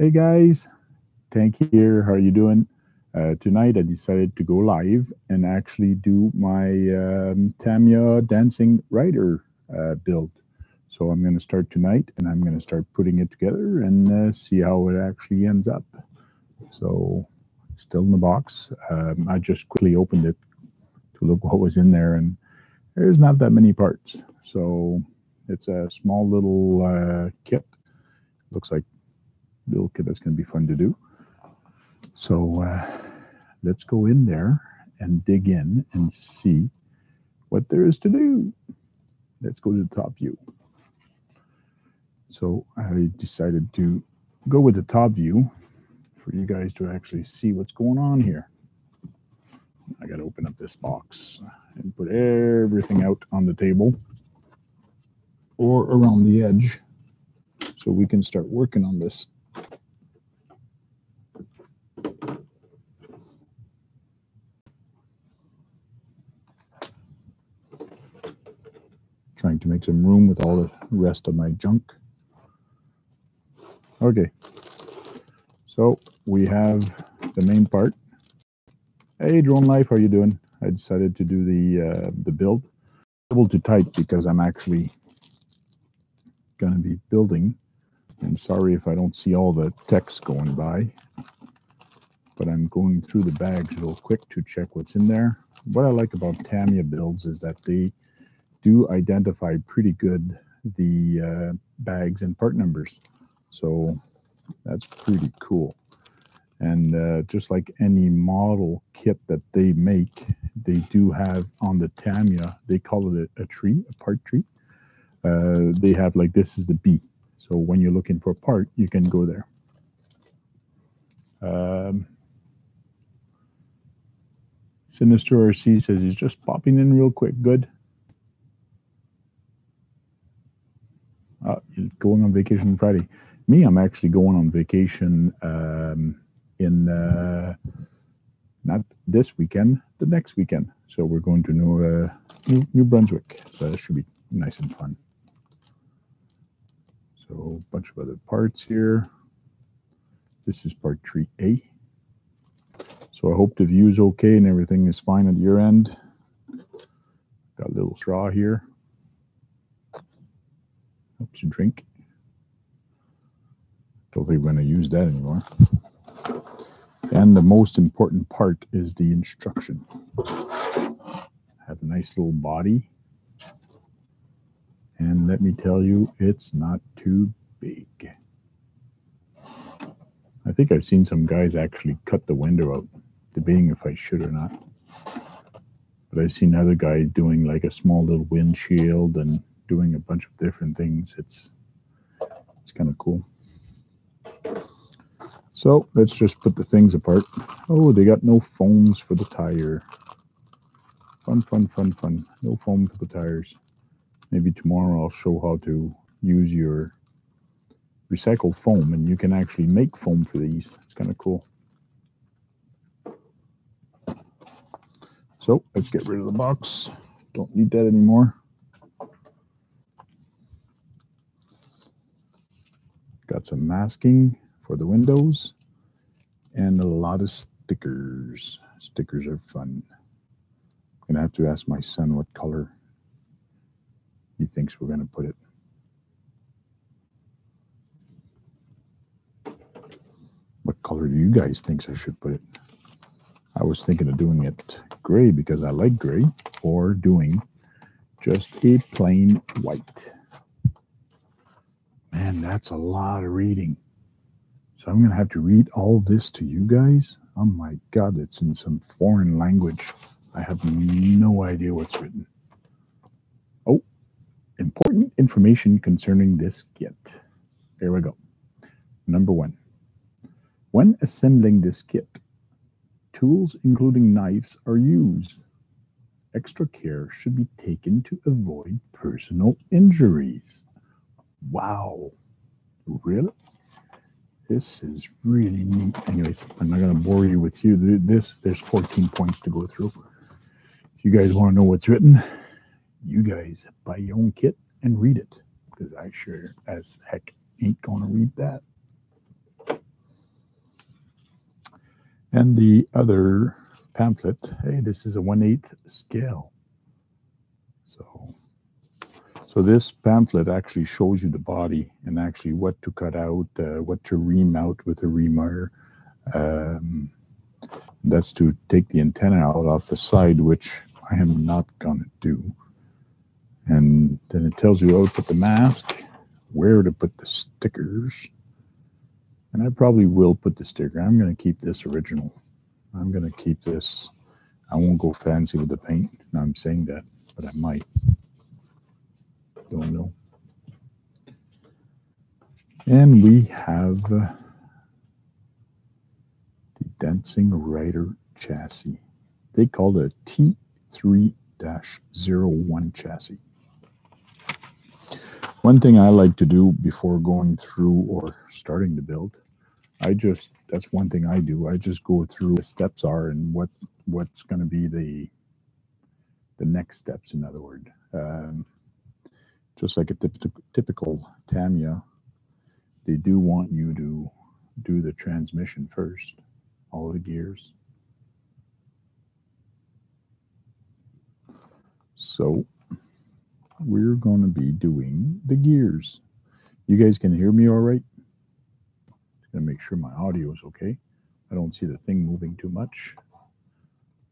Hey guys, Tank here. How are you doing? Tonight I decided to go live and actually do my Tamiya dancing rider build. So I'm going to start tonight and I'm going to start putting it together and see how it actually ends up. So it's still in the box. I just quickly opened it to look what was in there, and there's not that many parts. So it's a small little kit. Looks like a little kit that's going to be fun to do. So let's go in there and dig in and see what there is to do. Let's go to the top view. So I decided to go with the top view for you guys to actually see what's going on here. I got to open up this box and put everything out on the table or around the edge so we can start working on this. Trying to make some room with all the rest of my junk. Okay, so we have the main part. Hey, Drone Life, how you doing? I decided to do the build. A little too tight because I'm actually going to be building. And sorry if I don't see all the text going by, but I'm going through the bags real quick to check what's in there. What I like about Tamiya builds is that they do identify pretty good the bags and part numbers, so that's pretty cool. And just like any model kit that they make, they do have on the Tamiya, they call it a tree, a part tree. They have like, this is the B, so when you're looking for a part, you can go there. Sinister RC says he's just popping in real quick. Good. You're going on vacation Friday. Me, I'm actually going on vacation in not this weekend, the next weekend. So we're going to New Brunswick. So that should be nice and fun. So a bunch of other parts here. This is part tree A. So I hope the view is okay and everything is fine at your end. Got a little straw here. Helps you drink. Don't think we're going to use that anymore. And the most important part is the instruction. Have a nice little body. And let me tell you, it's not too big. I think I've seen some guys actually cut the window out, debating if I should or not. But I've seen other guys doing like a small little windshield and doing a bunch of different things. It's kind of cool. So let's just put the things apart. Oh, they got no foams for the tire. Fun, fun, fun, fun. No foam for the tires. Maybe tomorrow I'll show how to use your recycled foam, and you can actually make foam for these. It's kind of cool. So let's get rid of the box. Don't need that anymore. Got some masking for the windows and a lot of stickers. Stickers are fun. I'm gonna have to ask my son what color he thinks we're gonna put it. What color do you guys think I should put it? I was thinking of doing it gray because I like gray, or doing just a plain white. Man, that's a lot of reading. So I'm going to have to read all this to you guys. Oh my God, it's in some foreign language. I have no idea what's written. Oh, important information concerning this kit. There we go. Number 1. When assembling this kit, tools including knives are used. Extra care should be taken to avoid personal injuries. Wow. Really? This is really neat. Anyways, I'm not going to bore you with this. There's 14 points to go through. If you guys want to know what's written, you guys buy your own kit and read it, because I sure as heck ain't going to read that. And the other pamphlet, hey, this is a 1/8 scale. So this pamphlet actually shows you the body and actually what to cut out, what to remount with a reamer. That's to take the antenna out off the side, which I am not going to do. And then it tells you how to put the mask, where to put the stickers. And I probably will put the sticker. I'm going to keep this original. I'm going to keep this. I won't go fancy with the paint. Now I'm saying that, but I might. Don't know. And we have the Dancing Rider chassis. They call it a T3-01 chassis. One thing I like to do before going through or starting to build, that's one thing I do. I just go through the steps are and what's going to be the next steps, in other words. Just like a typical Tamiya, they do want you to do the transmission first, all the gears. So we're going to be doing the gears. You guys can hear me all right? Just going to make sure my audio is okay. I don't see the thing moving too much.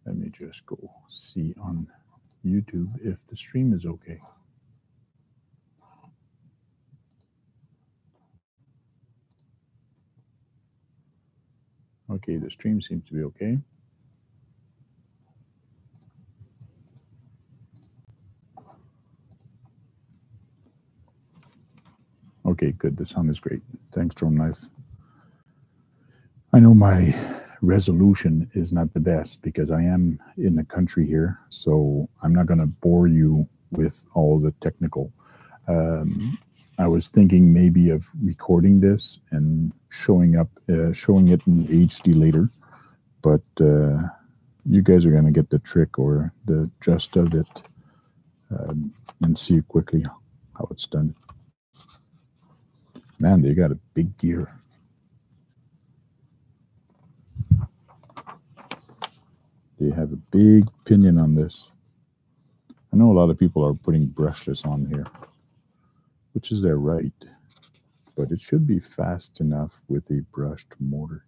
Let me just go see on YouTube if the stream is okay. Okay, the stream seems to be okay. Okay, good. The sound is great. Thanks, Drone Knife. I know my resolution is not the best because I am in the country here, so I'm not going to bore you with all the technical. I was thinking maybe of recording this and showing it in HD later, but you guys are going to get the trick or the gist of it and see quickly how it's done. Man, they got a big gear. They have a big pinion on this. I know a lot of people are putting brushless on here, which is their right, but it should be fast enough with a brushed motor.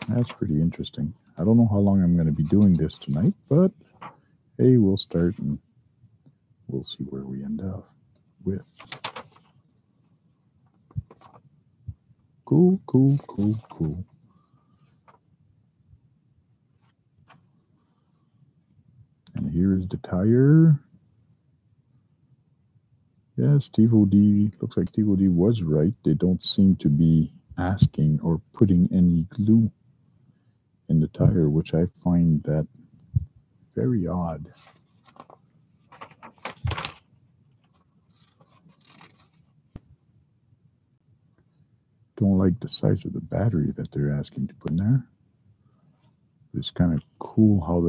That's pretty interesting. I don't know how long I'm going to be doing this tonight, but hey, we'll start and we'll see where we end up with. Cool, cool, cool, cool. And here is the tire. Yeah, Steve O.D. Looks like Steve O.D. was right. They don't seem to be asking or putting any glue in the tire, which I find that very odd. Don't like the size of the battery that they're asking to put in there. It's kind of cool how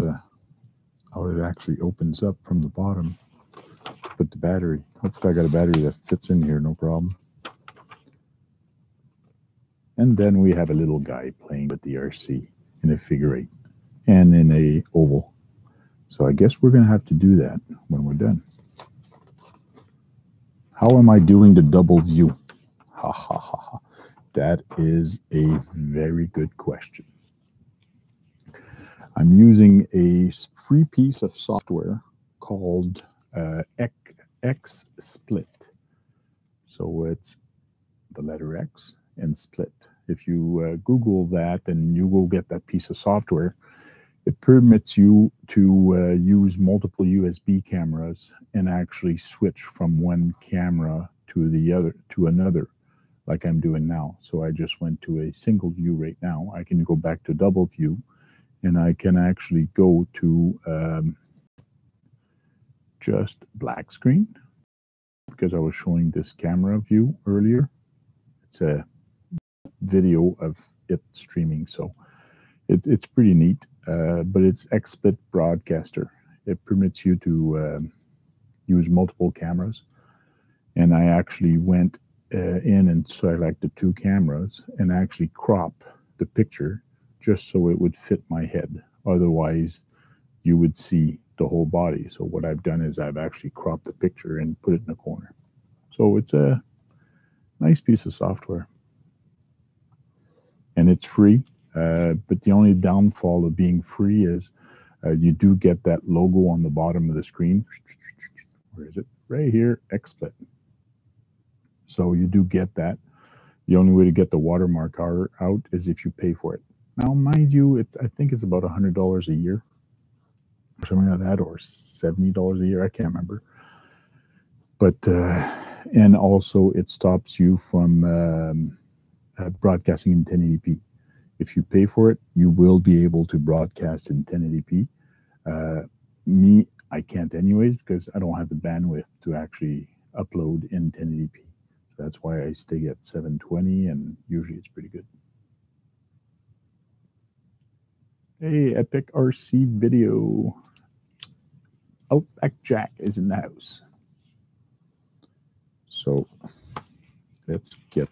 it actually opens up from the bottom. Put the battery. Hopefully I got a battery that fits in here, no problem. And then we have a little guy playing with the RC in a figure 8 and in a oval. So I guess we're going to have to do that when we're done. How am I doing the double view? Ha ha ha ha. That is a very good question. I'm using a free piece of software called X Split. So it's the letter X and split. If you Google that and you will get that piece of software, it permits you to use multiple USB cameras and actually switch from one camera to the other to another, like I'm doing now. So I just went to a single view right now. I can go back to double view, and I can actually go to just black screen because I was showing this camera view earlier. It's a video of it streaming, so it's pretty neat. But it's XSplit Broadcaster. It permits you to use multiple cameras, and I actually went in and select the two cameras and actually crop the picture just so it would fit my head. Otherwise, you would see the whole body. So what I've done is I've actually cropped the picture and put it in a corner. So it's a nice piece of software. And it's free. But the only downfall of being free is you do get that logo on the bottom of the screen. Where is it? Right here, XSplit. So you do get that. The only way to get the watermark out is if you pay for it. Now, mind you, I think it's about $100 a year, or something like that, or $70 a year. I can't remember. But and also it stops you from broadcasting in 1080p. If you pay for it, you will be able to broadcast in 1080p. Me, I can't anyways because I don't have the bandwidth to actually upload in 1080p. So that's why I stay at 720, and usually it's pretty good. Hey, Epic RC Video. Outback Jack is in the house. So let's get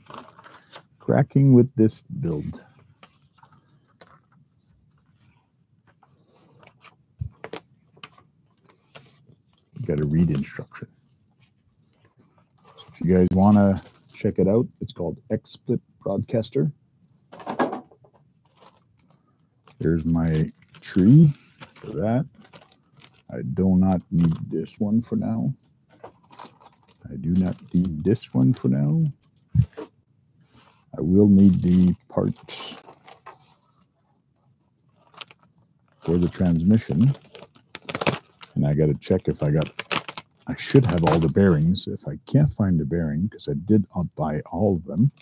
cracking with this build. Got to read instruction. So if you guys want to check it out, it's called XSplit Broadcaster. There's my tree for that. I do not need this one for now. I do not need this one for now. I will need the parts for the transmission. And I got to check if I should have all the bearings. If I can't find the bearing, because I did buy all of them,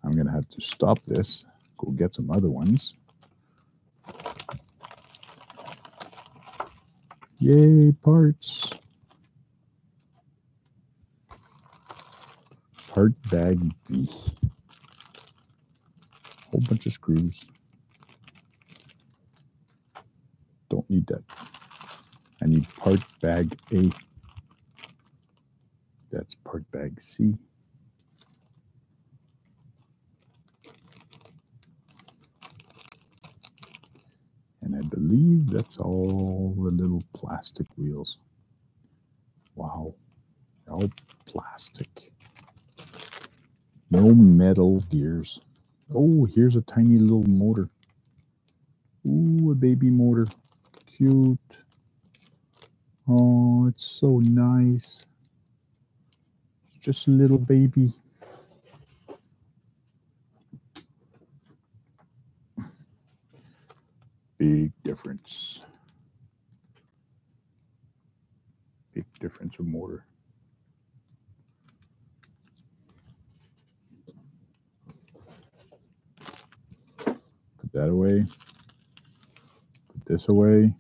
I'm going to have to stop this, go get some other ones. Yay, parts. Part bag B. Whole bunch of screws. Don't need that. I need part bag A. That's part bag C. And I believe that's all the little plastic wheels. Wow. All plastic. No metal gears. Oh, here's a tiny little motor. Ooh, a baby motor. Cute. Oh, it's so nice. It's just a little baby. Big difference. Big difference of motor. Put that away. Put this away.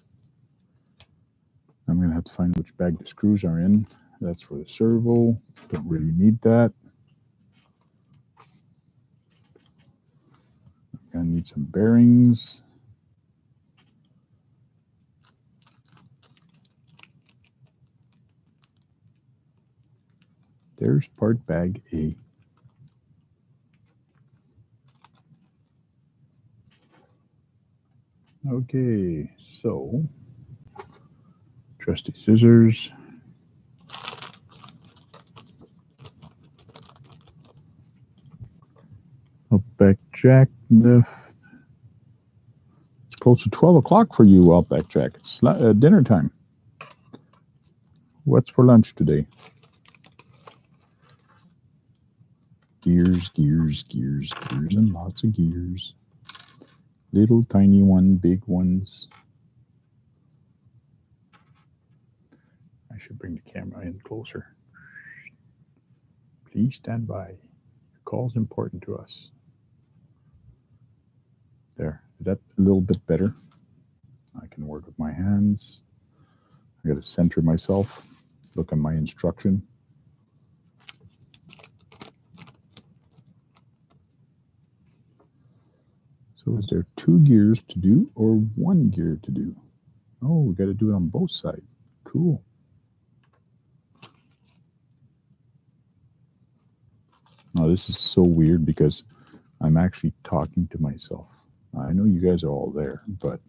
I'm going to have to find which bag the screws are in. That's for the servo. Don't really need that. I'm going to need some bearings. There's part bag A. Okay, so trusty scissors. Outback Jack. It's close to 12 o'clock for you, Outback Jack. It's dinner time. What's for lunch today? Gears, gears, gears, gears, and lots of gears. Little tiny one, big ones. I should bring the camera in closer. Please stand by. Your call is important to us. There. Is that a little bit better? I can work with my hands. I got to center myself. Look at my instruction. So is there 2 gears to do or 1 gear to do? Oh, we got to do it on both sides. Cool. Now, this is so weird because I'm actually talking to myself. I know you guys are all there, but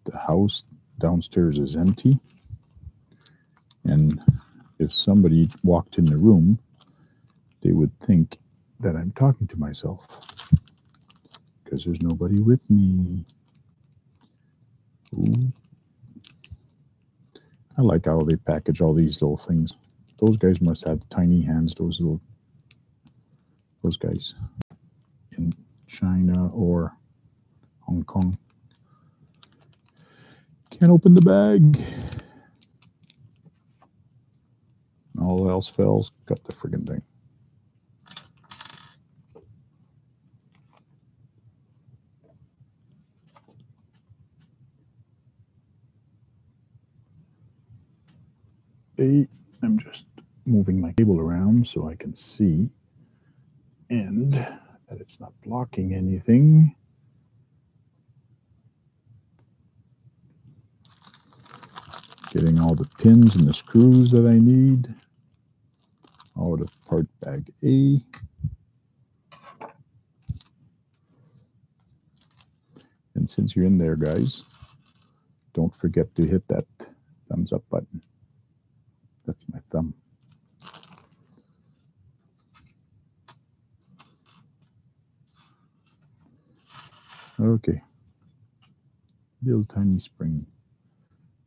the house downstairs is empty. And if somebody walked in the room, they would think that I'm talking to myself because there's nobody with me. Ooh. I like how they package all these little things. Those guys must have tiny hands, those guys in China or Hong Kong. Can't open the bag. All else fails, cut the friggin' thing. I'm just moving my cable around so I can see and that it's not blocking anything. Getting all the pins and the screws that I need out of part bag A. And since you're in there, guys, don't forget to hit that thumbs up button. That's my thumb. Okay. Little tiny spring.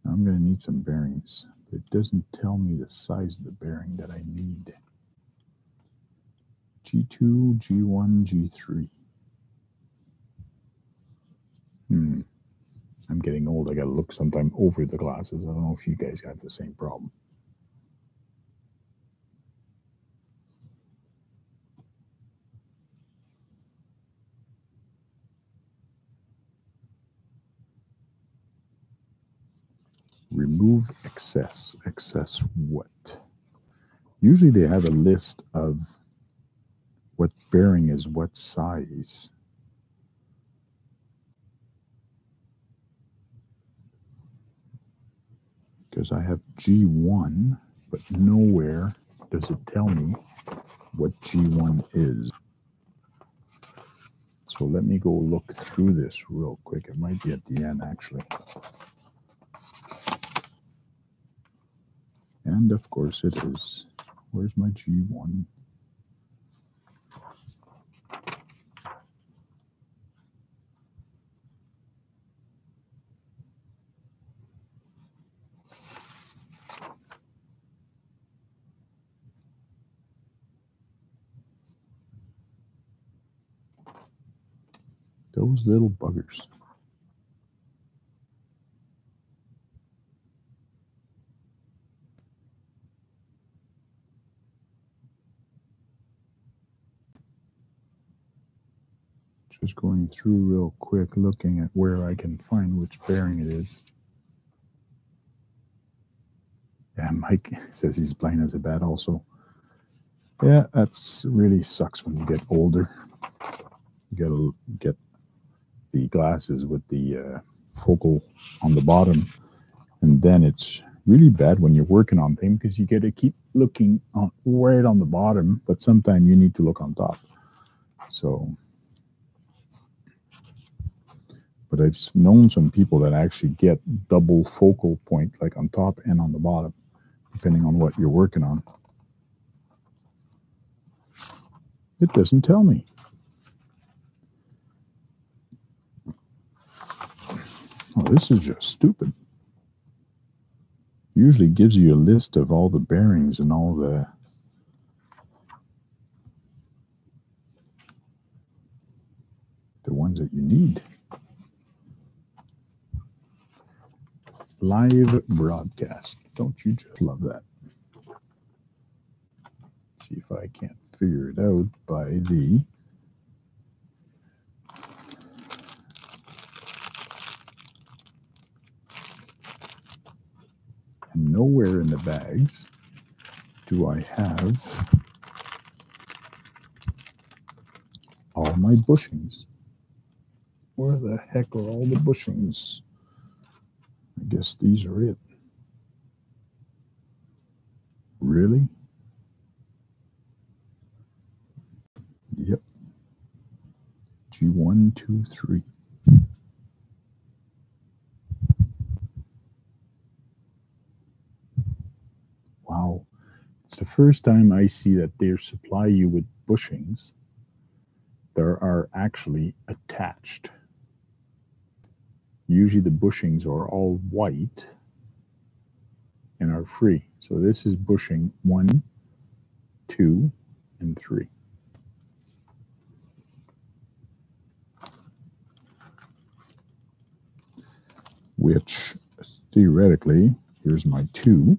Now I'm going to need some bearings. But it doesn't tell me the size of the bearing that I need. G2, G1, G3. I'm getting old. I got to look sometime over the glasses. I don't know if you guys have the same problem. Remove excess. Excess what? Usually they have a list of what bearing is what size. Because I have G1, but nowhere does it tell me what G1 is. So let me go look through this real quick. It might be at the end, actually. And of course it is. Where's my G1? Those little buggers. Just going through real quick, looking at where I can find which bearing it is. Yeah, Mike says he's blind as a bat also. Yeah, that's really sucks when you get older. You gotta get the glasses with the focal on the bottom, and then it's really bad when you're working on things because you gotta keep looking right on the bottom, but sometimes you need to look on top. So, but I've known some people that actually get double focal point, like on top and on the bottom, depending on what you're working on. It doesn't tell me. Oh, this is just stupid. Usually gives you a list of all the bearings and all the ones that you need. Live broadcast. Don't you just love that? See if I can't figure it out by the and nowhere in the bags do I have all my bushings. Where the heck are all the bushings? I guess these are it. Really? G1, 2, 3. Wow. It's the first time I see that they supply you with bushings that are actually attached. Usually the bushings are all white and are free. So this is bushing 1, 2, and 3. Which theoretically, here's my 2.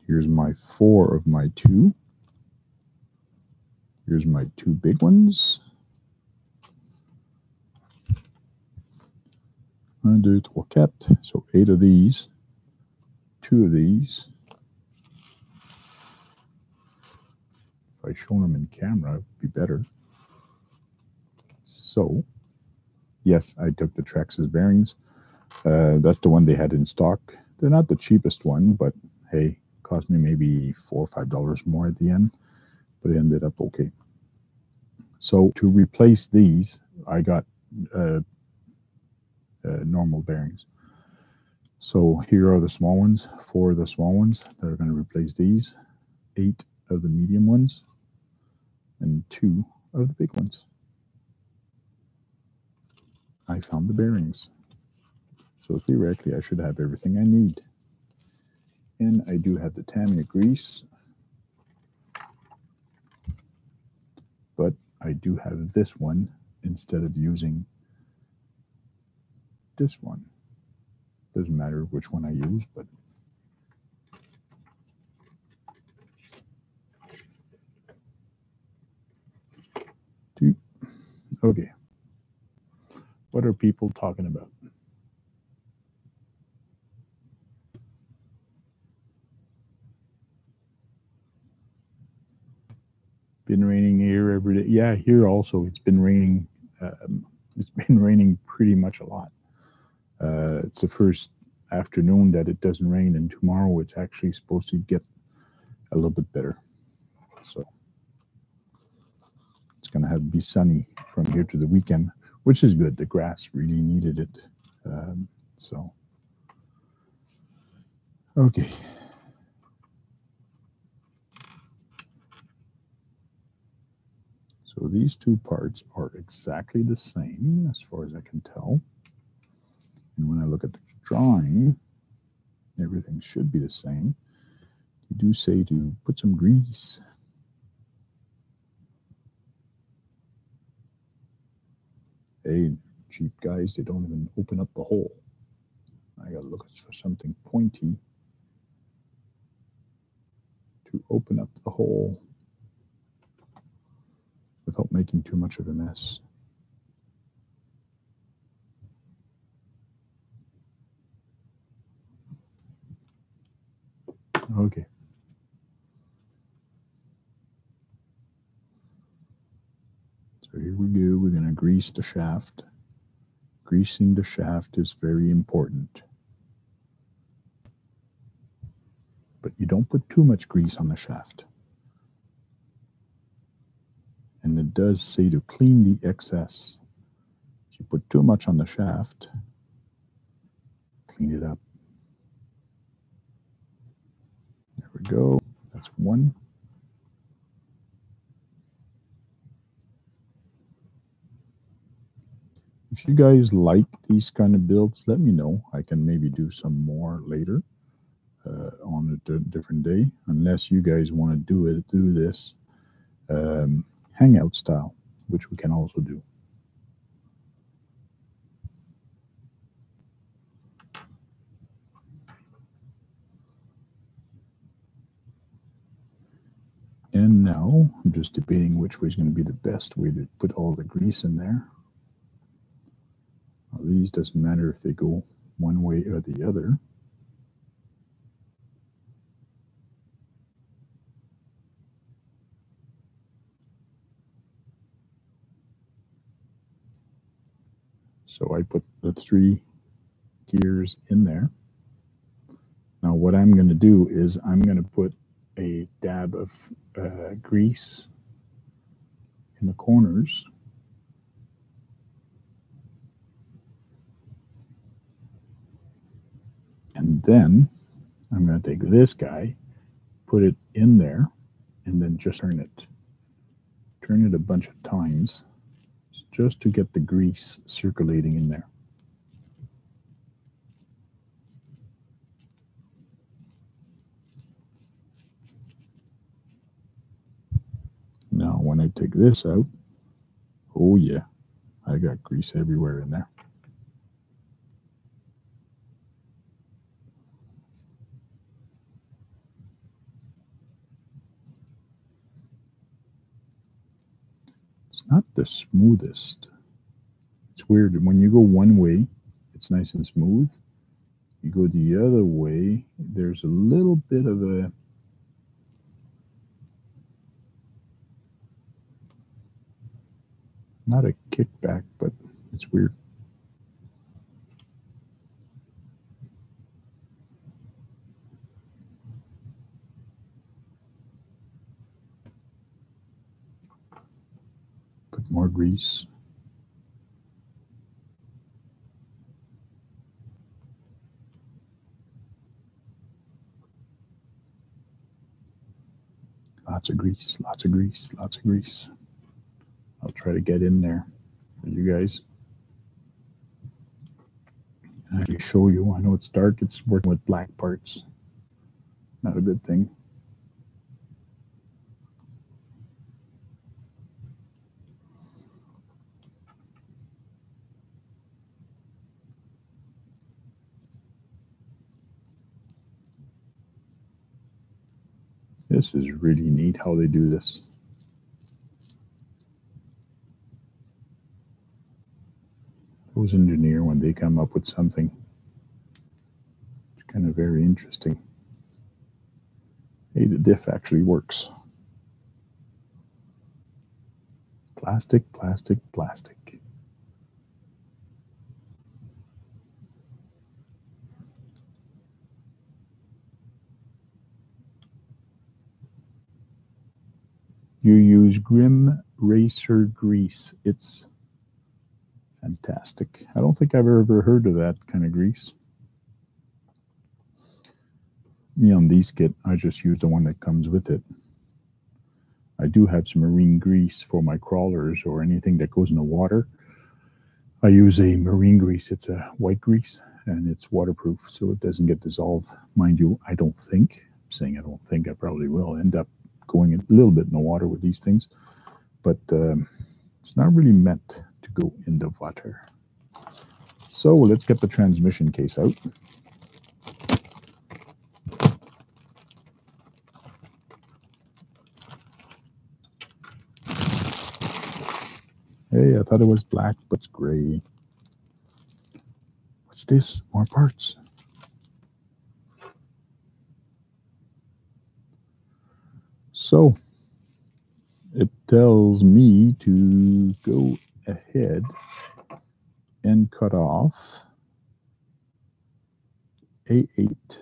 Here's my 4 of my 2. Here's my 2 big ones. 1, 2, 3, 4. So 8 of these. 2 of these. If I show them in camera, it would be better. So, yes, I took the Trex's bearings. That's the one they had in stock. They're not the cheapest one, but hey, cost me maybe $4 or $5 more at the end, but it ended up okay. So to replace these, I got normal bearings. So here are the small ones, 4 of the small ones that are going to replace these, 8 of the medium ones, and 2 of the big ones. I found the bearings. So theoretically, I should have everything I need. And I do have the Tamiya grease. But I do have this one instead of using this one. Doesn't matter which one I use, but okay. What are people talking about? Been raining here every day. Yeah, here also it's been raining. It's been raining pretty much a lot. It's the first afternoon that it doesn't rain, and tomorrow it's actually supposed to get a little bit better. So it's going to have to be sunny from here to the weekend, which is good. The grass really needed it. So, okay. So these 2 parts are exactly the same as far as I can tell. And when I look at the drawing, everything should be the same. You do say to put some grease. Hey, cheap guys, they don't even open up the hole. I gotta look for something pointy to open up the hole without making too much of a mess. Okay. So here we go. We're going to grease the shaft. Greasing the shaft is very important. But you don't put too much grease on the shaft. And it does say to clean the excess. If you put too much on the shaft, clean it up. There we go. That's 1. If you guys like these kind of builds, let me know. I can maybe do some more later on a different day, unless you guys want to do this hangout style, which we can also do. And now I'm just debating which way is going to be the best way to put all the grease in there. Well, these doesn't matter if they go one way or the other. So I put the 3 gears in there. Now what I'm going to do is I'm going to put a dab of grease in the corners And then I'm going to take this guy, put it in there, and then just turn it. Turn it a bunch of times just to get the grease circulating in there. Now, when I take this out, oh yeah, I got grease everywhere in there. It's not the smoothest. It's weird. When you go one way, it's nice and smooth. You go the other way, there's a little bit of a not a kickback, but it's weird. Put more grease. Lots of grease, lots of grease, lots of grease. I'll try to get in there for you guys. And actually show you. I know it's dark. It's working with black parts. Not a good thing. This is really neat how they do this. Those engineers, when they come up with something, it's kind of very interesting. Hey, the diff actually works. Plastic, plastic, plastic. You use Grim Racer grease. It's fantastic. I don't think I've ever heard of that kind of grease. Me on these kit, I just use the one that comes with it. I do have some marine grease for my crawlers or anything that goes in the water. I use a marine grease. It's a white grease and it's waterproof, so it doesn't get dissolved. Mind you, I don't think, I'm saying I don't think, I probably will end up going a little bit in the water with these things, but it's not really meant to go in the water. So let's get the transmission case out. Hey, I thought it was black, but it's gray. What's this? More parts. So it tells me to go ahead and cut off A8.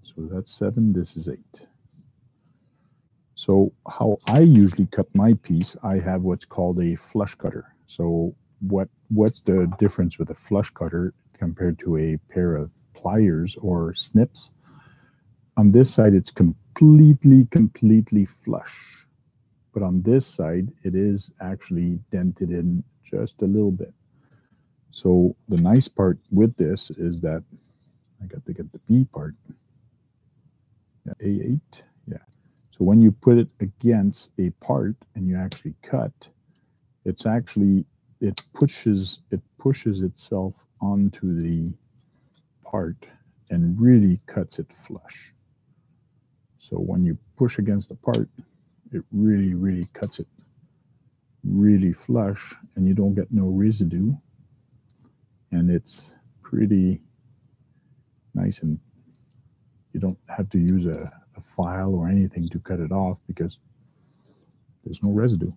So that's 7, this is 8. So how I usually cut my piece, I have what's called a flush cutter. So what's the difference with a flush cutter compared to a pair of pliers or snips? On this side, it's completely flush. But on this side, it is actually dented in just a little bit. So the nice part with this is that I got to get the B part. Yeah, A8, yeah. So when you put it against a part and you actually cut, it's actually, it pushes itself onto the part and really cuts it flush. So when you push against the part, it really cuts it really flush and you don't get no residue. And it's pretty nice, and you don't have to use a file or anything to cut it off because there's no residue.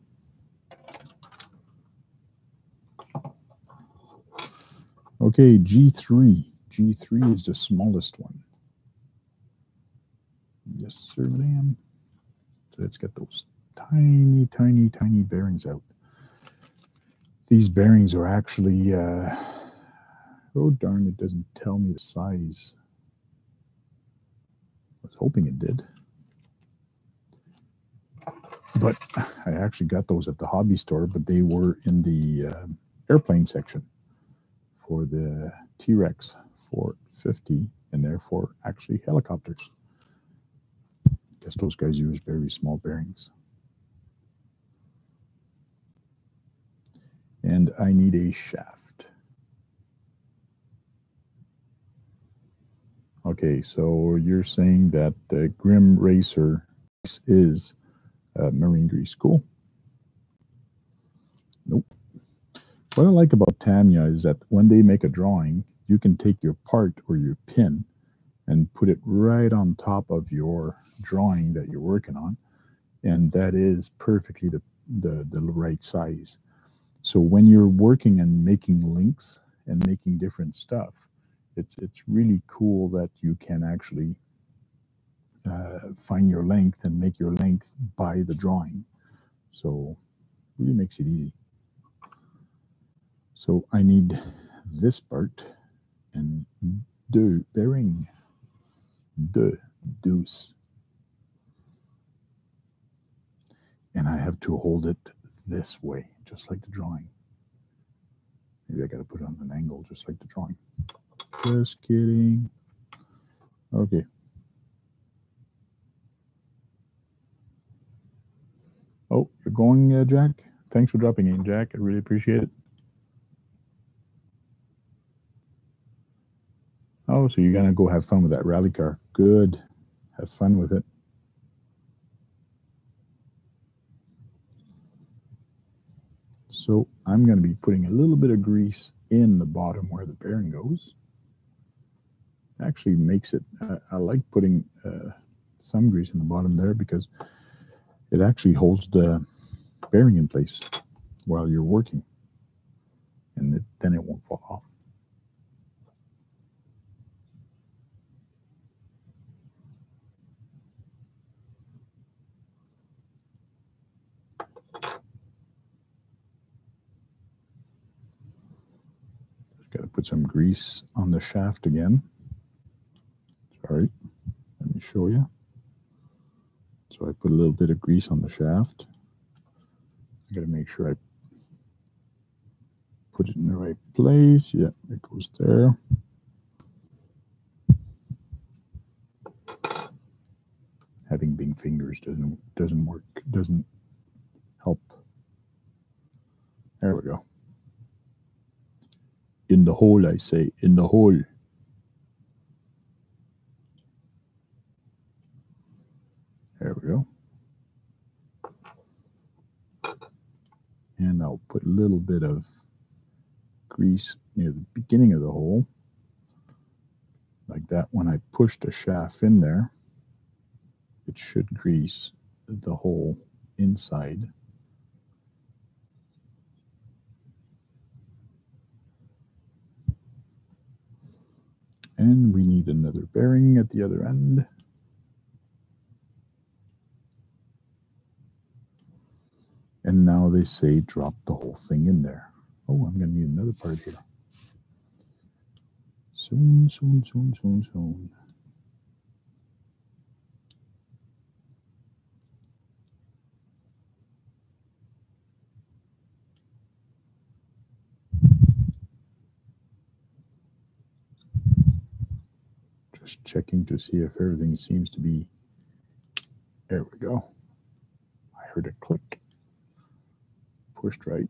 Okay, G3. G3 is the smallest one. Yes, sir, ma'am. So let's get those tiny bearings out. These bearings are actually, oh darn, it doesn't tell me the size. I was hoping it did. But I actually got those at the hobby store, but they were in the airplane section for the T-Rex 450, and therefore actually helicopters. I guess those guys use very small bearings. And I need a shaft. Okay, so you're saying that the Grim Racer is marine grease. Cool. Nope. What I like about Tamiya is that when they make a drawing, you can take your part or your pin and put it right on top of your drawing that you're working on, and that is perfectly the right size. So when you're working and making links and making different stuff, it's really cool that you can actually find your length and make your length by the drawing. So really makes it easy. So I need this part and the bearing, the deuce. And I have to hold it this way, just like the drawing. Maybe I got to put it on an angle, just like the drawing. Just kidding. Okay. Oh, you're going, Jack? Thanks for dropping in, Jack. I really appreciate it. Oh, so you're going to go have fun with that rally car. Good. Have fun with it. So I'm going to be putting a little bit of grease in the bottom where the bearing goes. Actually makes it, I like putting some grease in the bottom there because it actually holds the bearing in place while you're working, and then it won't fall off. Got to put some grease on the shaft again. Sorry, let me show you. So I put a little bit of grease on the shaft. I got to make sure I put it in the right place. Yeah, it goes there. Having big fingers doesn't work. Doesn't help. There we go. In the hole, I say, in the hole. There we go. And I'll put a little bit of grease near the beginning of the hole. Like that. When I push the shaft in there, it should grease the hole inside. And we need another bearing at the other end. And now they say drop the whole thing in there. Oh, I'm going to need another part here. Soon, soon, soon, soon, soon. Just checking to see if everything seems to be. There we go. I heard a click. Pushed right.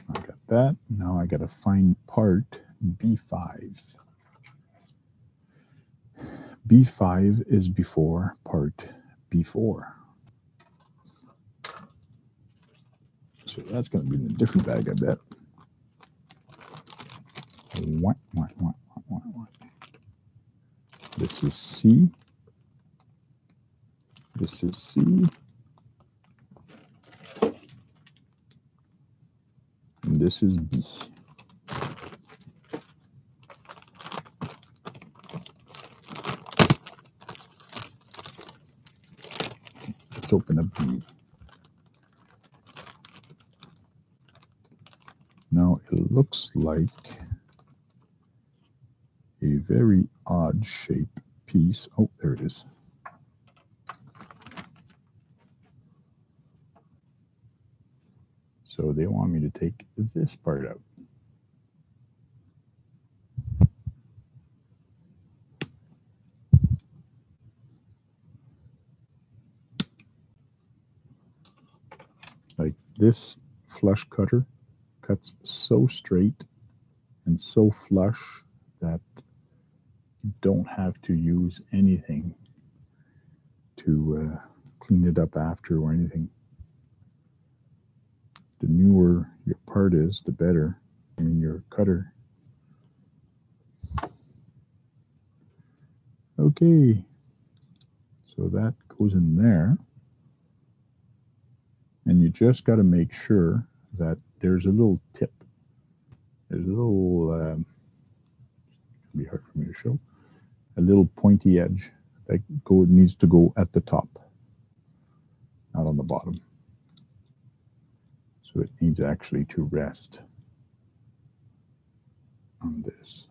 I got that. Now I got to find part B5. B5 is before part B4. So that's going to be in a different bag, I bet. What? This is C. This is C. And this is B. Let's open up B. looks like a very odd shape piece. Oh, there it is. So they want me to take this part out. Like this flush cutter cuts so straight and so flush that you don't have to use anything to clean it up after or anything. The newer your part is, the better. I mean, your cutter. Okay, so that goes in there. And you just got to make sure that there's a little tip. There's a little, it'll be hard for me to show, a little pointy edge that needs to go at the top, not on the bottom. So it needs actually to rest on this.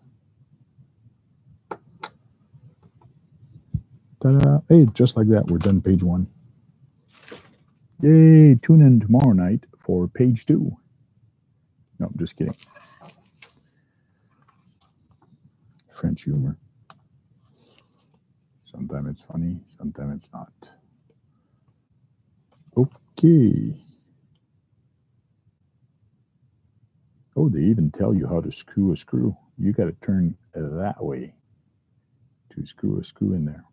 Ta-da! Hey, just like that, we're done page 1. Yay! Tune in tomorrow night for page 2. No, I'm just kidding. French humor. Sometimes it's funny, sometimes it's not. Okay. Oh, they even tell you how to screw a screw. You got to turn that way to screw a screw in there.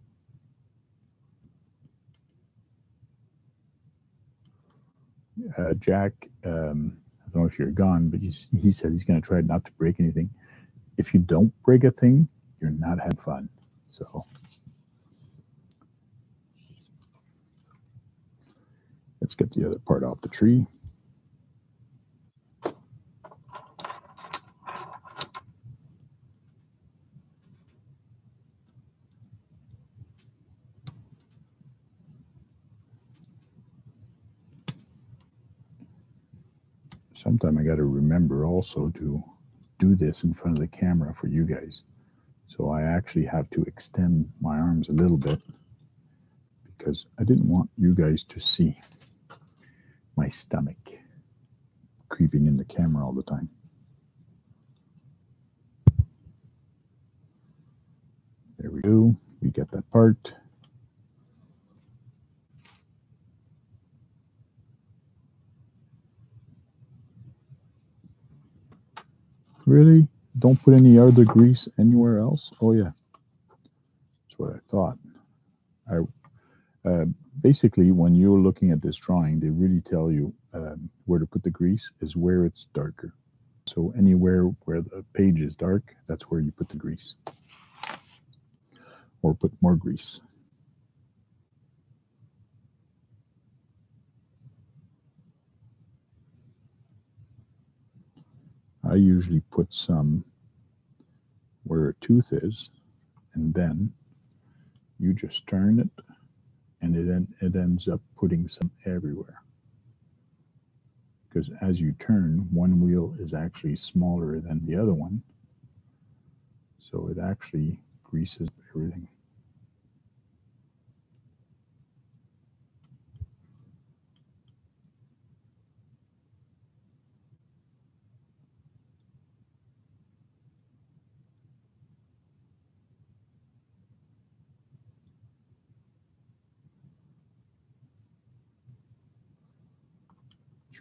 Jack, I don't know if you're gone, but he said he's going to try not to break anything. If you don't break a thing, you're not having fun. So let's get the other part off the tree. Sometime I got to remember also to do this in front of the camera for you guys. So I actually have to extend my arms a little bit because I didn't want you guys to see my stomach creeping in the camera all the time. There we go. We get that part. Really? Don't put any other grease anywhere else? Oh, yeah. That's what I thought. Basically, when you're looking at this drawing, they really tell you where to put the grease is where it's darker. So anywhere where the page is dark, that's where you put the grease. Or put more grease. I usually put some where a tooth is, and then you just turn it, and it ends up putting some everywhere. Because as you turn, one wheel is actually smaller than the other one, so it actually greases everything.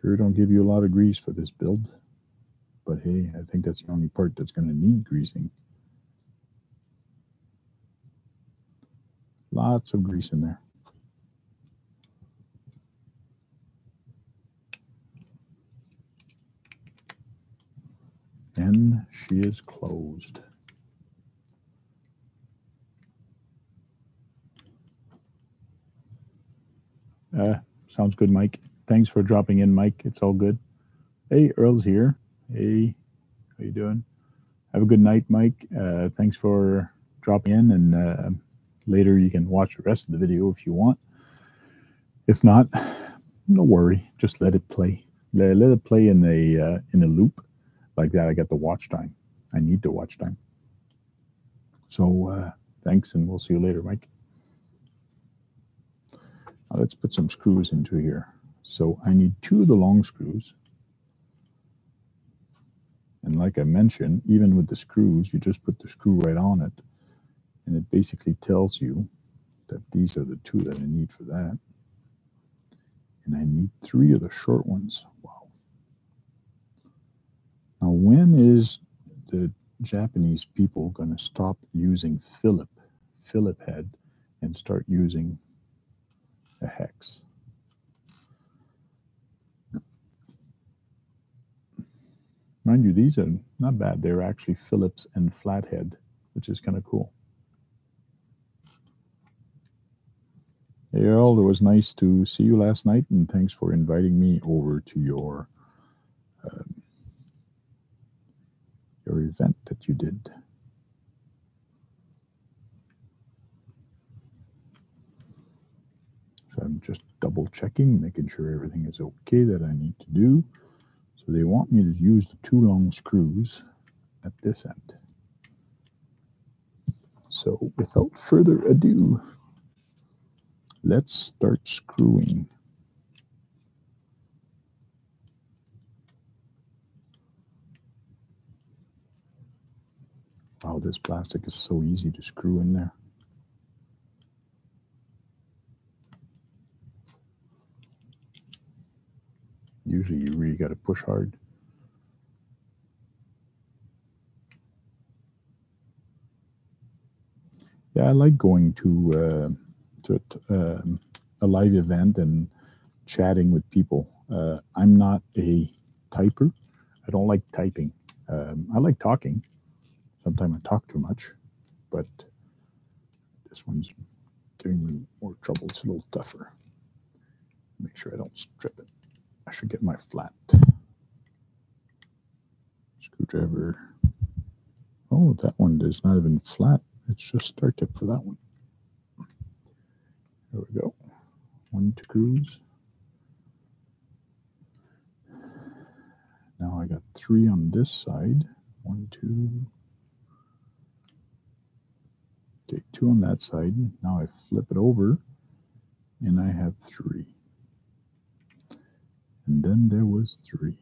Sure don't give you a lot of grease for this build, but hey, I think that's the only part that's going to need greasing. Lots of grease in there. And she is closed. Sounds good, Mike. Thanks for dropping in, Mike. It's all good. Hey, Earl's here. Hey, how you doing? Have a good night, Mike. Thanks for dropping in, and later you can watch the rest of the video if you want. If not, no worry. Just let it play. Let it play in a loop, like that, I get the watch time. I need the watch time. So thanks, and we'll see you later, Mike. Now let's put some screws into here. So I need 2 of the long screws. And like I mentioned, even with the screws, you just put the screw right on it. And it basically tells you that these are the 2 that I need for that. And I need 3 of the short ones. Wow. Now, when is the Japanese people going to stop using Philip head and start using a hex? Mind you, these are not bad. They're actually Phillips and flathead, which is kind of cool. Hey, Earl, it was nice to see you last night, and thanks for inviting me over to your event that you did. So I'm just double checking, making sure everything is okay that I need to do. So they want me to use the 2 long screws at this end. So without further ado, let's start screwing. Wow, this plastic is so easy to screw in there. Usually you really got to push hard. Yeah, I like going to a live event and chatting with people. I'm not a typer. I don't like typing. I like talking. Sometimes I talk too much, but this one's giving me more trouble. It's a little tougher. Make sure I don't strip it. I should get my flat screwdriver. Oh, that one is not even flat. It's just start tip for that one. There we go. 1 screws. Now I got 3 on this side. 1, 2. Okay, 2 on that side. Now I flip it over, and I have 3. And then there was 3. I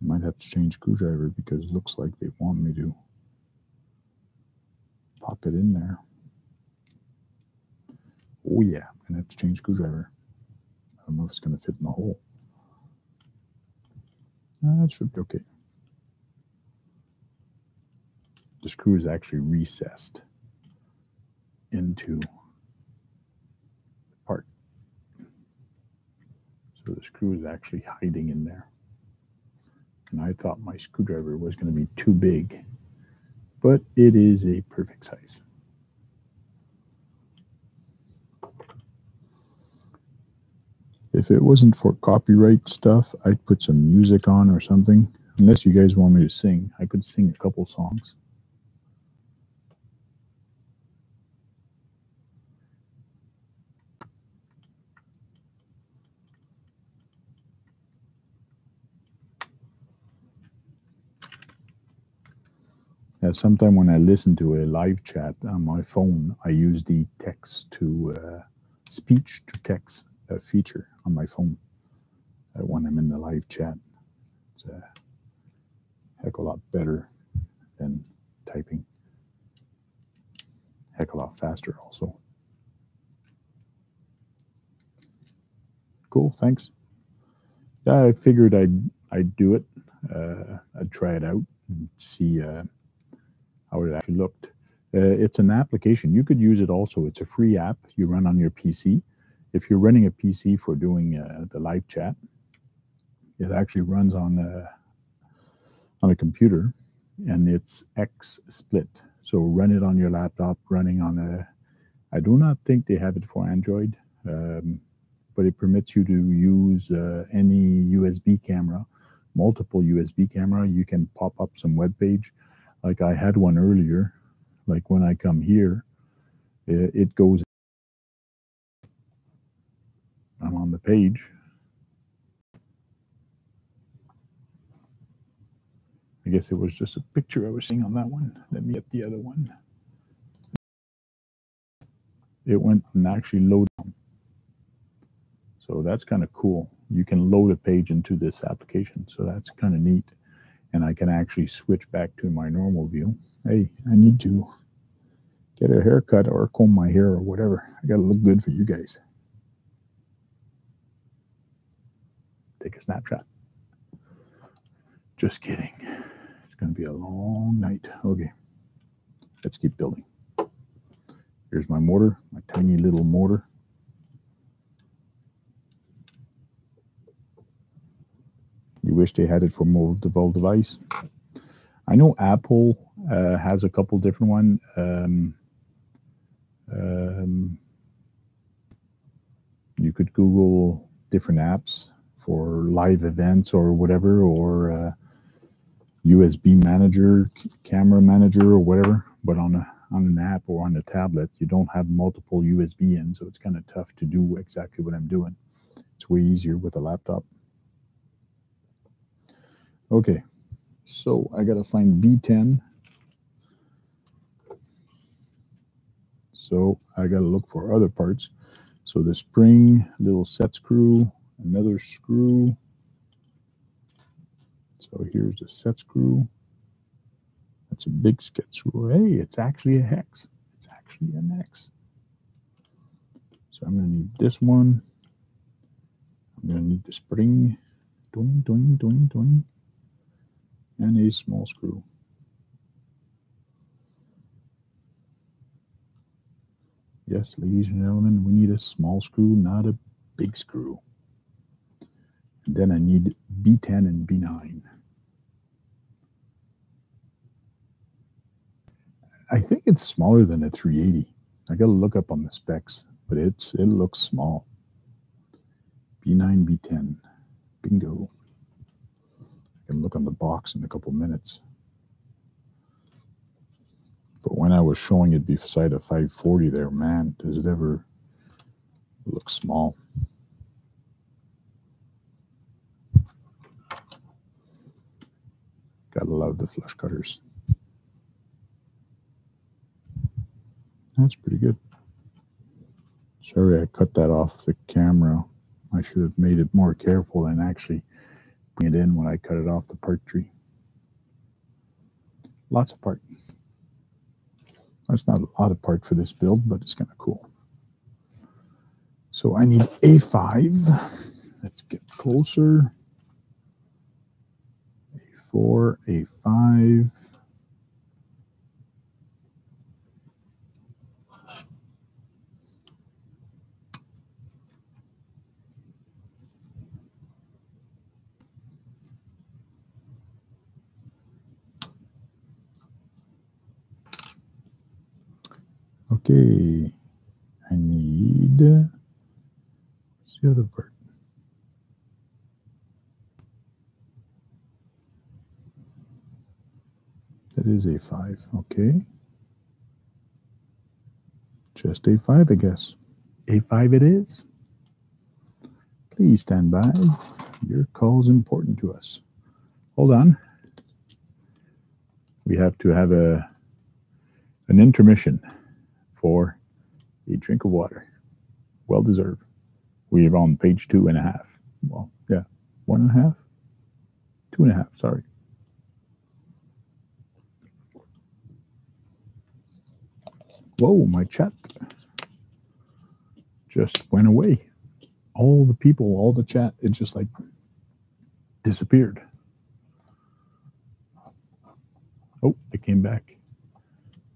might have to change screwdriver because it looks like they want me to pop it in there. Oh yeah, I'm gonna have to change screwdriver. I don't know if it's gonna fit in the hole. That should be okay. The screw is actually recessed into the part. So the screw is actually hiding in there. And I thought my screwdriver was going to be too big, but it is a perfect size. If it wasn't for copyright stuff, I'd put some music on or something. Unless you guys want me to sing, I could sing a couple songs. Yeah, sometime when I listen to a live chat on my phone, I use the text to speech to text feature on my phone when I'm in the live chat. It's a heck of a lot better than typing. Heck of a lot faster also. Cool, thanks. Yeah, I figured I'd do it. I'd try it out and see how it actually looked. It's an application. You could use it also. It's a free app you run on your PC. If you're running a PC for doing the live chat, it actually runs on a computer, and it's XSplit. So run it on your laptop, running on a. I do not think they have it for Android, but it permits you to use any USB camera, multiple USB camera. You can pop up some web page. Like I had one earlier, like when I come here, it goes, I'm on the page. guess it was just a picture I was seeing on that one. Let me get the other one. It went and actually loaded. So that's kind of cool. You can load a page into this application. So that's kind of neat. And I can actually switch back to my normal view. Hey, I need to get a haircut or comb my hair or whatever. I got to look good for you guys. Take a snapshot. Just kidding. It's going to be a long night. Okay, let's keep building. Here's my motor, my tiny little motor. You wish they had it for multiple device. I know Apple has a couple different ones. You could Google different apps for live events or whatever, or USB manager, camera manager, or whatever. But on an app or on a tablet, you don't have multiple USB in, so it's kind of tough to do exactly what I'm doing. It's way easier with a laptop. Okay, so I gotta find B10. So I gotta look for other parts. So the spring, little set screw, another screw. So here's the set screw. That's a big set screw. Hey, it's actually a hex. It's actually an X. So I'm gonna need this one. I'm gonna need the spring. Doing, doing, doing, doing. And a small screw. Yes, ladies and gentlemen, we need a small screw, not a big screw. And then I need B10 and B9. I think it's smaller than a 380. I gotta look up on the specs, but it looks small. B9, B10, bingo. I can look on the box in a couple minutes. But when I was showing it beside a 540 there, man, does it ever look small. Gotta love the flush cutters. That's pretty good. Sorry I cut that off the camera. I should have made it more careful and actually bring it in when I cut it off the part tree. Lots of part. That's not a lot of part for this build, but it's kind of cool. So I need A5. Let's get closer. A4, A5. Okay, I need, what's the other part? That is A5, okay. Just A5, I guess. A5 it is. Please stand by. Your call is important to us. Hold on. We have to have an intermission for a drink of water. Well deserved. We are on page 2.5. Well, yeah, 1.5? 2.5, sorry. Whoa, my chat just went away. All the people, all the chat, it just like disappeared. Oh, it came back.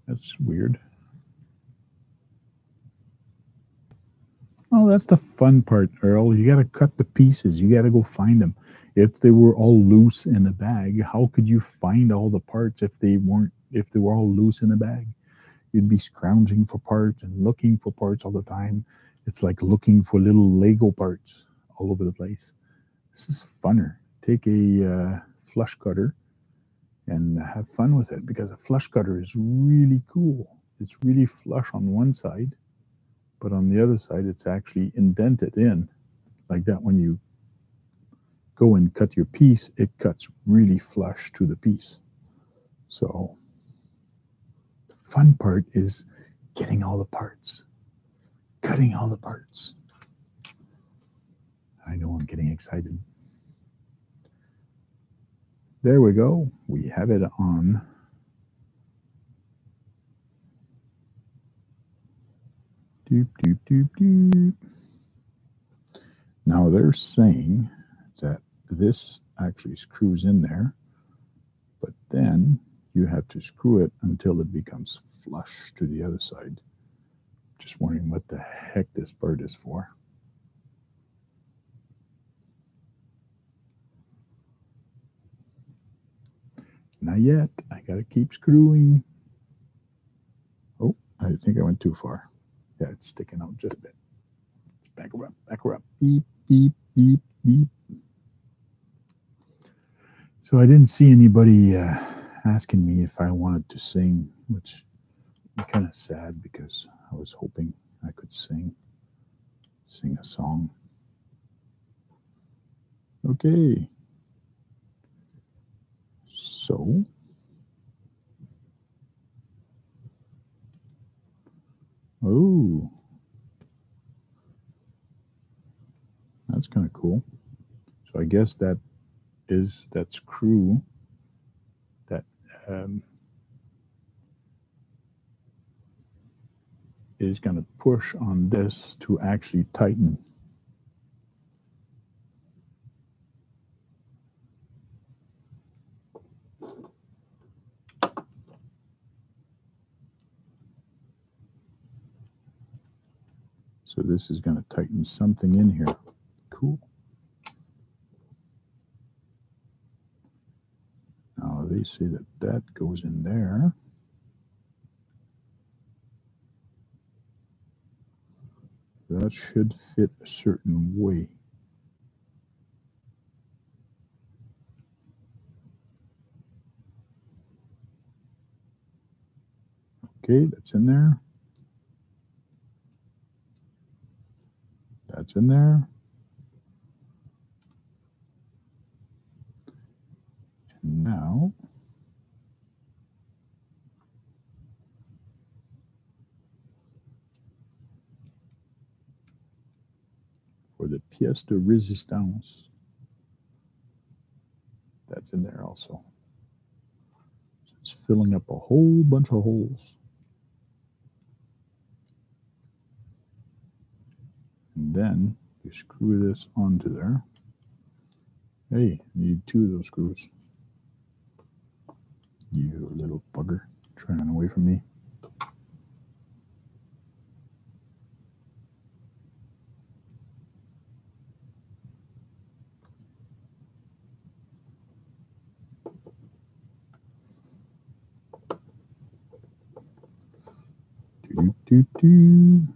That's weird. Oh, that's the fun part, Earl. You got to cut the pieces. You got to go find them. If they were all loose in a bag, how could you find all the parts if they were all loose in a bag? You'd be scrounging for parts and looking for parts all the time. It's like looking for little Lego parts all over the place. This is funner. Take a flush cutter and have fun with it, because a flush cutter is really cool. It's really flush on one side, but on the other side, it's actually indented in like that. When you go and cut your piece, it cuts really flush to the piece. So the fun part is getting all the parts, cutting all the parts. I know I'm getting excited. There we go. We have it on. Doop, doop, doop, doop. Now they're saying that this actually screws in there, but then you have to screw it until it becomes flush to the other side. Just wondering what the heck this part is for. Not yet. I gotta keep screwing. Oh, I think I went too far. Yeah, it's sticking out just a bit. Let's back her up, back her up. Beep, beep, beep, beep. So I didn't see anybody asking me if I wanted to sing, which I'm kind of sad because I was hoping I could sing a song. Okay. So oh, that's kind of cool. So I guess that is that screw that is going to push on this to actually tighten. So this is going to tighten something in here. Cool. Now they say that that goes in there. That should fit a certain way. Okay, that's in there. That's in there. And now for the pièce de résistance, that's in there also. So it's filling up a whole bunch of holes. And then you screw this onto there. Hey, need 2 of those screws. You little bugger, trying to run away from me. Doo, doo, doo.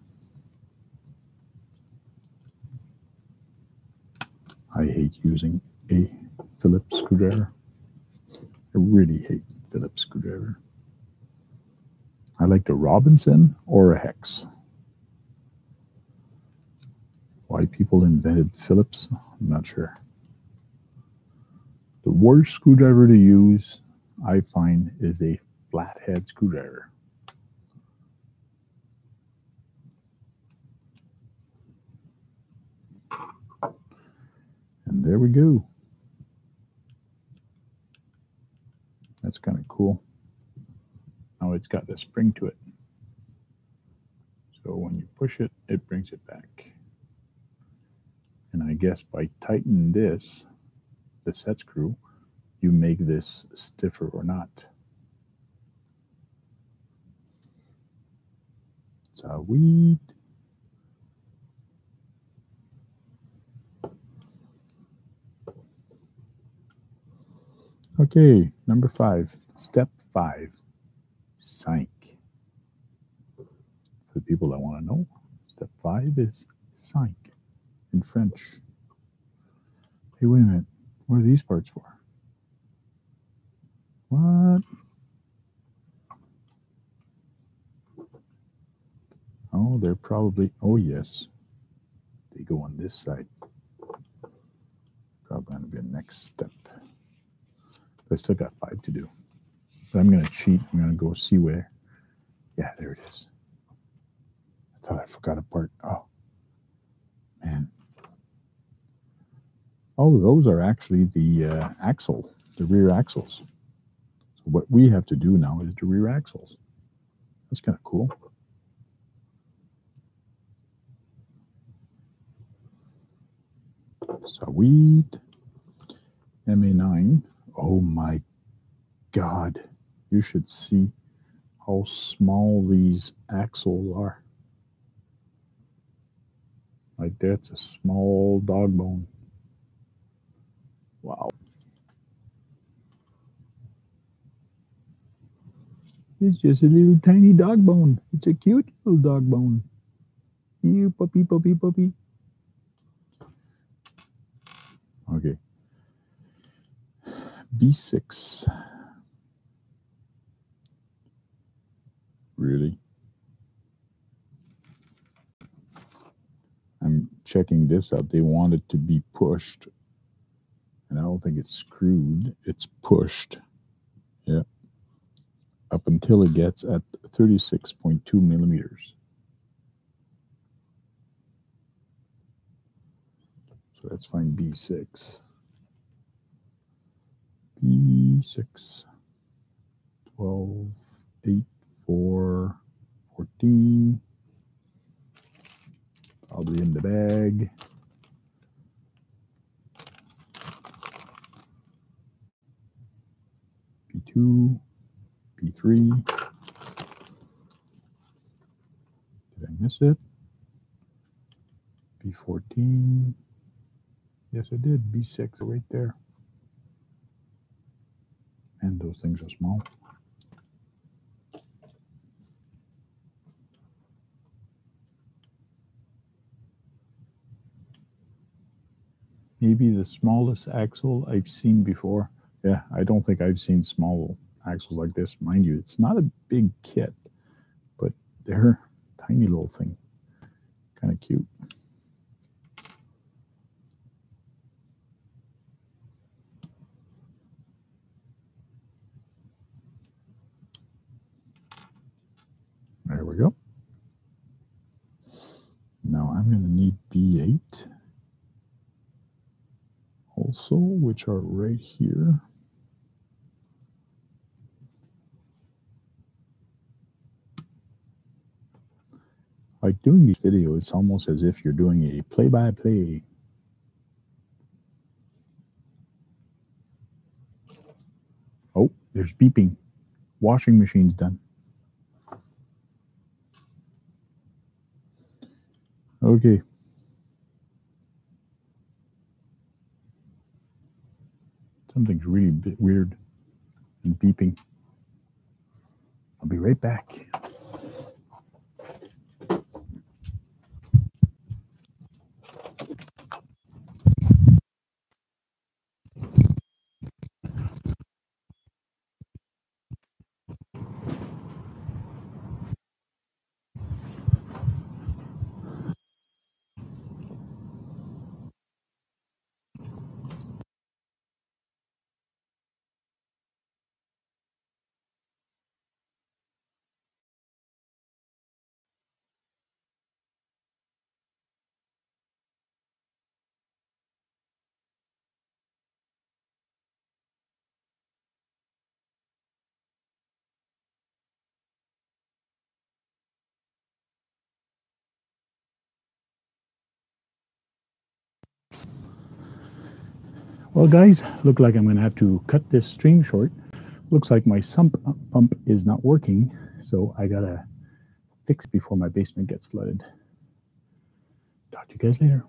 I hate using a Phillips screwdriver. I really hate Phillips screwdriver. I like the Robinson or a hex. Why people invented Phillips, I'm not sure. The worst screwdriver to use, I find, is a flathead screwdriver. And there we go. That's kind of cool. Now it's got a spring to it. So when you push it, it brings it back. And I guess by tightening this, the set screw, you make this stiffer or not. Sweet. Okay, number 5, step 5, sync. For the people that want to know, step 5 is sync in French. Hey, wait a minute. What are these parts for? What? Oh, they're probably, oh yes, they go on this side. Probably going to be a next step. But I still got 5 to do. But I'm going to cheat. I'm going to go see where. Yeah, there it is. I thought I forgot a part. Oh, man. All of those are actually the axle, the rear axles. So what we have to do now is the rear axles. That's kind of cool. Sweet. MA9. Oh my God. You should see how small these axles are. Like that's a small dog bone. Wow. It's just a little tiny dog bone. It's a cute little dog bone. You puppy, puppy, puppy. Okay. B6. Really? I'm checking this out. They want it to be pushed. And I don't think it's screwed. It's pushed. Yeah. Up until it gets at 36.2 millimeters. So let's find B6. B6. 12, 8, 4, 14. Probably in the bag. P2, P3. Did I miss it? B14. Yes, I did. B6 right there. And those things are small. Maybe the smallest axle I've seen before. Yeah, I don't think I've seen small axles like this. Mind you, it's not a big kit, but they're a tiny little thing. Kind of cute. There we go. Now I'm going to need B8 also, which are right here. Like doing these videos, it's almost as if you're doing a play-by-play. Oh, there's beeping. Washing machine's done. Okay. Something's really weird and beeping. I'll be right back. Well, guys, look like I'm going to have to cut this stream short. Looks like my sump pump is not working, so I got to fix it before my basement gets flooded. Talk to you guys later.